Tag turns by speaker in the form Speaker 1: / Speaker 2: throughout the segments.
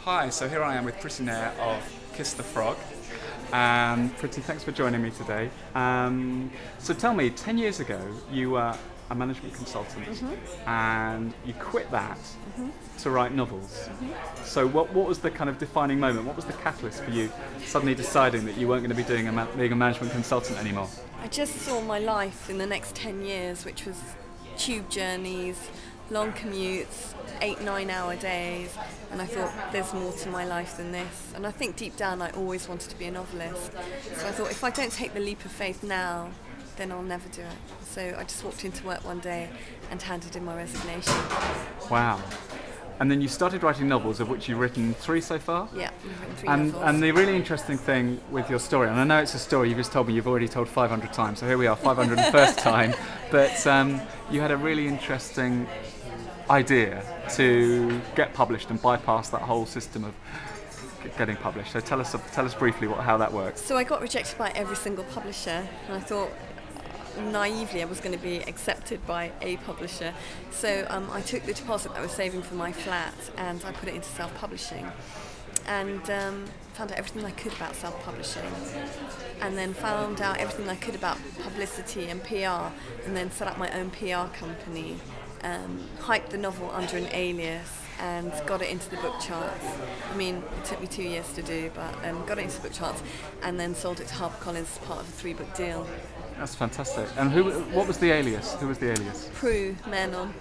Speaker 1: Hi, so here I am with Preethi Nair of Kiss the Frog. And Preethi, thanks for joining me today. So tell me, 10 years ago you were a management consultant and you quit that to write novels. So what was the kind of defining moment? What was the catalyst for you suddenly deciding that you weren't going to be being a management consultant anymore?
Speaker 2: I just saw my life in the next 10 years, which was tube journeys, long commutes, 8-9 hour days, and I thought there's more to my life than this. And I think deep down I always wanted to be a novelist. So I thought if I don't take the leap of faith now, then I'll never do it. So I just walked into work one day and handed in my resignation.
Speaker 1: Wow. And then you started writing novels, of which you've written 3 so far?
Speaker 2: Yeah, I've written 3 novels.
Speaker 1: And the really interesting thing with your story, and I know it's a story you've just told me you've already told 500 times, so here we are, 501st time, but you had a really interesting idea to get published and bypass that whole system of getting published. So tell us briefly how that works.
Speaker 2: So I got rejected by every single publisher, and I thought naively I was going to be accepted by a publisher. So I took the deposit I was saving for my flat and I put it into self-publishing, and found out everything I could about self-publishing, and then found out everything I could about publicity and PR, and then set up my own PR company, hyped the novel under an alias and got it into the book charts. I mean, it took me 2 years to do, but got it into the book charts and then sold it to HarperCollins as part of a 3-book deal.
Speaker 1: That's fantastic. And what was the alias? Who was the alias?
Speaker 2: Prue Menon.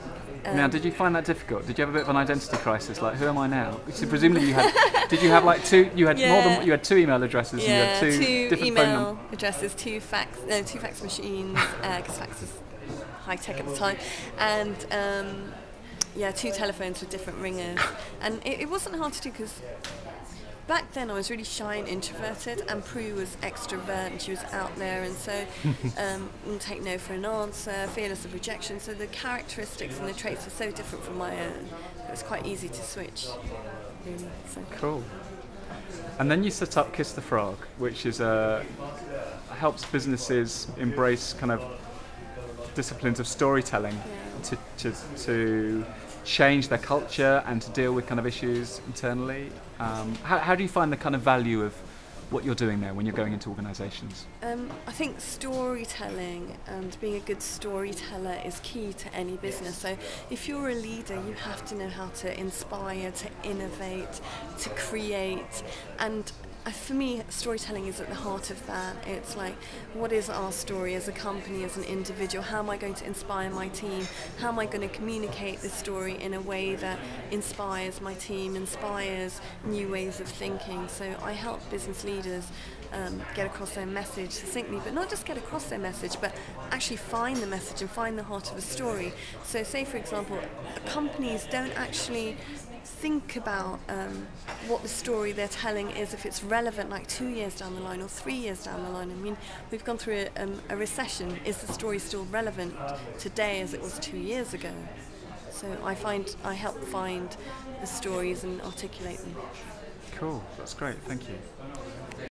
Speaker 1: Now, did you find that difficult? Did you have a bit of an identity crisis? Like, who am I now? So presumably you had. Did you have like 2? You had more than. You had 2 email addresses.
Speaker 2: Yeah,
Speaker 1: and you had 2 different
Speaker 2: email
Speaker 1: phone numbers.
Speaker 2: addresses, 2 fax machines, because fax was high tech at the time, and 2 telephones with different ringers. And it wasn't hard to do because back then I was really shy and introverted, and Prue was extrovert and she was out there, and so wouldn't take no for an answer, fearless of rejection. So the characteristics and the traits were so different from my own. It was quite easy to switch, really. So.
Speaker 1: Cool. And then you set up Kiss the Frog, which is helps businesses embrace kind of disciplines of storytelling to change their culture and to deal with kind of issues internally. How do you find the kind of value of what you're doing there when you're going into organisations?
Speaker 2: I think storytelling and being a good storyteller is key to any business. So if you're a leader, you have to know how to inspire, to innovate, to create, and for me, storytelling is at the heart of that. It's like, what is our story as a company, as an individual? How am I going to inspire my team? How am I going to communicate this story in a way that inspires my team, inspires new ways of thinking? So I help business leaders get across their message succinctly, but not just get across their message, but actually find the message and find the heart of a story. So say, for example, companies don't actually think about what the story they're telling is, if it's relevant like 2 years down the line or 3 years down the line. I mean, we've gone through a recession. Is the story still relevant today as it was 2 years ago? So I help find the stories and articulate them.
Speaker 1: Cool, that's great, thank you.